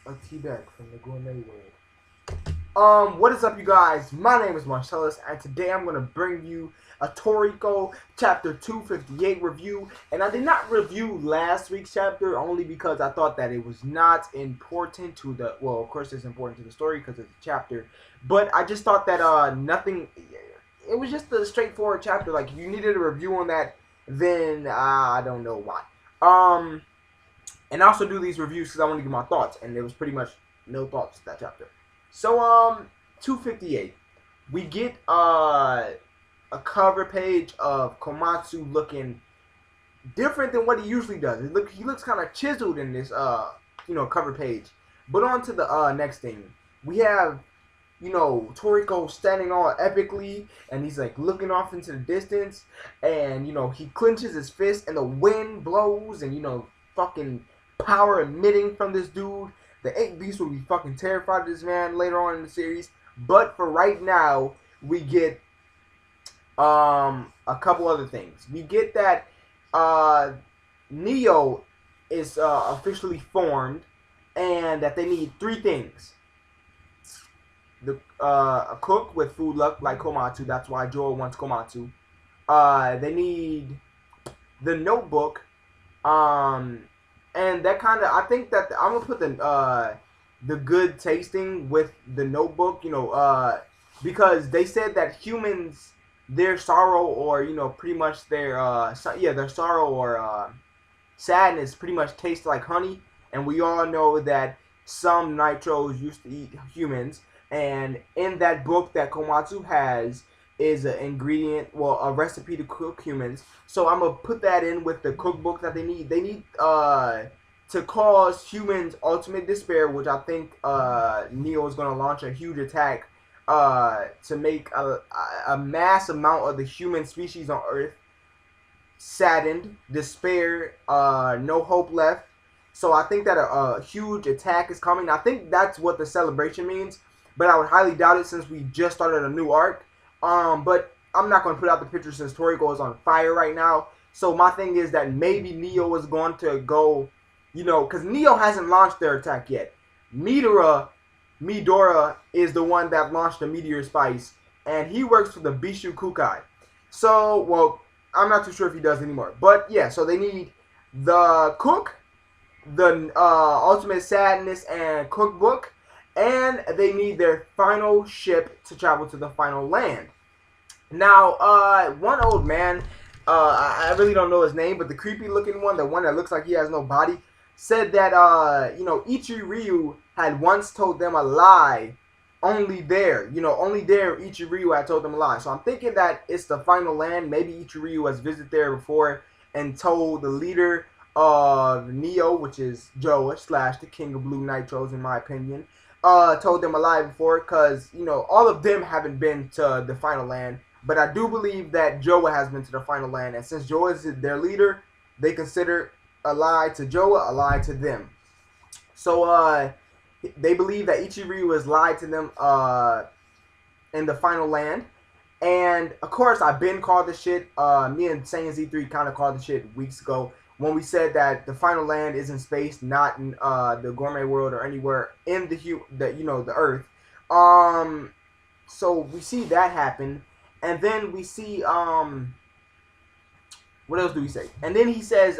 a tea bag from the gourmet world. What is up, you guys? My name is Marcellus, and today I'm going to bring you a Toriko chapter 258 review. And I did not review last week's chapter only because I thought that it was not important to the, well, of course it's important to the story because it's a chapter, but I just thought that nothing, it was just a straightforward chapter. Like, if you needed a review on that, then I don't know why. And I also do these reviews because I want to give my thoughts, and there was pretty much no thoughts to that chapter. So 258, we get a cover page of Komatsu looking different than what he usually does. He looks kind of chiseled in this cover page. But on to the next thing, we have Toriko standing all epically, and he's like looking off into the distance, and he clenches his fist, and the wind blows, and fucking power emitting from this dude. The 8 Beasts will be fucking terrified of this man later on in the series. But for right now, we get a couple other things. We get that Neo is officially formed, and that they need 3 things. A cook with food luck like Komatsu. That's why Joe wants Komatsu. They need the notebook. And that kind of, I think that I'm gonna put the good tasting with the notebook, because they said that humans, their sorrow or pretty much their their sorrow or sadness pretty much tastes like honey, and we all know that some nitros used to eat humans, and in that book that Komatsu has is an ingredient, well, a recipe to cook humans. So I'm gonna put that in with the cookbook that they need. They need to cause humans ultimate despair, which I think Neo is gonna launch a huge attack to make a mass amount of the human species on Earth saddened, despair, no hope left. So I think that a huge attack is coming. I think that's what the celebration means, but I would highly doubt it since we just started a new arc. But I'm not going to put out the picture since Toriko is on fire right now. So my thing is that maybe Neo is going to go, because Neo hasn't launched their attack yet. Midora is the one that launched the Meteor Spice, and he works for the Bishu Kukai. So, well, I'm not too sure if he does anymore. But yeah, so they need the cook, the Ultimate Sadness and cookbook, and they need their final ship to travel to the final land. Now, one old man, I really don't know his name, but the creepy looking one, the one that looks like he has no body, said that, Ichiryu had once told them a lie only there. Only there Ichiryu had told them a lie. So I'm thinking that it's the final land. Maybe Ichiryu has visited there before and told the leader of Neo, which is Joa / the King of Blue Nitros, in my opinion, told them a lie before, because, all of them haven't been to the final land. But I do believe that Joa has been to the final land, and since Joa is their leader, they consider a lie to Joa a lie to them. So they believe that Ichiryu has lied to them in the final land. And of course, I've been called this shit. Me and Saiyan Z3 kind of called this shit weeks ago when we said that the final land is in space, not in the gourmet world or anywhere in the Earth. So we see that happen. And then we see, what else do we say? And then he says,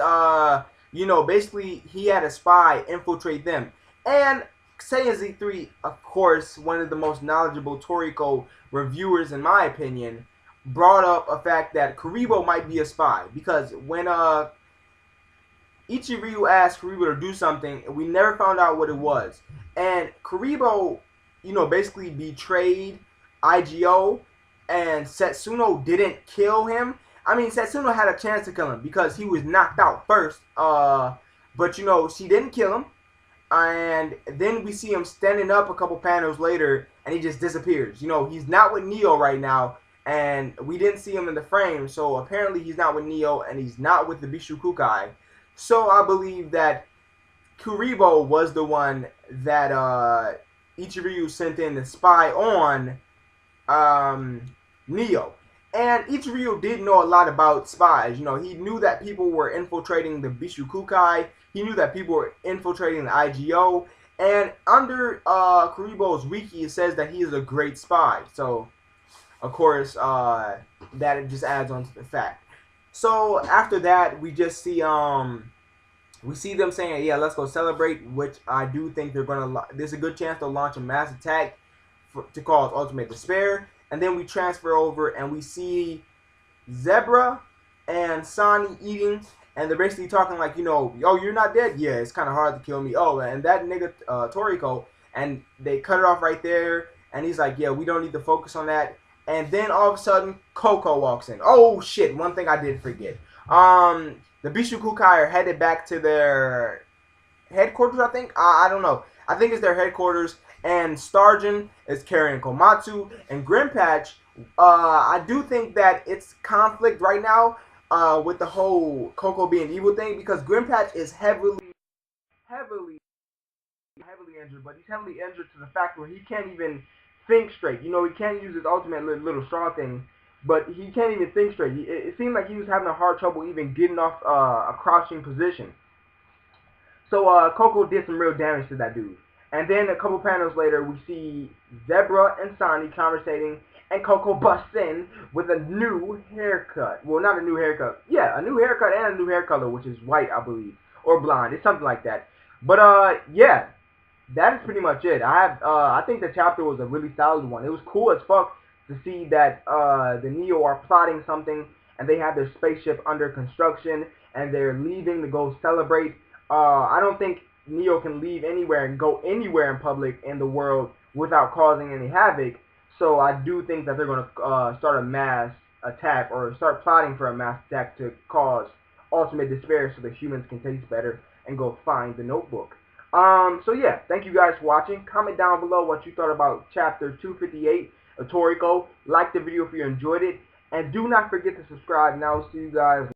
basically he had a spy infiltrate them. And Saiyan Z3, of course, one of the most knowledgeable Toriko reviewers in my opinion, brought up a fact that Kuribo might be a spy. Because when Ichiryu asked Kuribo to do something, we never found out what it was. And Kuribo, basically betrayed IGO, and Setsuno didn't kill him. I mean, Setsuno had a chance to kill him because he was knocked out first. But she didn't kill him. And then we see him standing up a couple panels later, and he just disappears. He's not with Neo right now, and we didn't see him in the frame. So apparently he's not with Neo, and he's not with the Bishu Kukai. So I believe that Kuribo was the one that Ichiryu sent in to spy on Neo. And Ichiryu did know a lot about spies. He knew that people were infiltrating the Bishu Kukai. He knew that people were infiltrating the IGO. And under Kuribo's wiki, it says that he is a great spy. So, of course, that it just adds on to the fact. So after that, we see them saying, "Yeah, let's go celebrate," which I do think they're gonna. There's a good chance they'll launch a mass attack to cause ultimate despair. And then we transfer over and we see Zebra and Sonny eating, and they're basically talking like, oh, you're not dead. Yeah, it's kind of hard to kill me. Oh, and that nigga Toriko, and they cut it off right there. And he's like, yeah, we don't need to focus on that. And then all of a sudden, Coco walks in. Oh shit! One thing I did forget. The Bishokukai are headed back to their headquarters. I think. I don't know. I think it's their headquarters. And Satrjun is carrying Komatsu and Grimpatch. I do think that it's conflict right now with the whole Coco being evil thing, because Grimpatch is heavily, heavily injured, but he's heavily injured to the fact where he can't even think straight. He can't use his ultimate little straw thing, but he can't even think straight. It seemed like he was having a hard trouble even getting off a crouching position. So Coco did some real damage to that dude. And then a couple panels later, we see Zebra and Sonny conversating, and Coco busts in with a new haircut. Well, not a new haircut. Yeah, a new haircut and a new hair color, which is white, I believe, or blonde. It's something like that. But yeah, that is pretty much it. I think the chapter was a really solid one. It was cool as fuck to see that the Neo are plotting something, and they have their spaceship under construction, and they're leaving to go celebrate. I don't think Neo can leave anywhere and go anywhere in public in the world without causing any havoc. So I do think that they're going to start a mass attack, or start plotting for a mass attack to cause ultimate despair so the humans can taste better and go find the notebook. So yeah, thank you guys for watching. Comment down below what you thought about chapter 258 of Toriko. Like the video if you enjoyed it. And do not forget to subscribe. And I will see you guys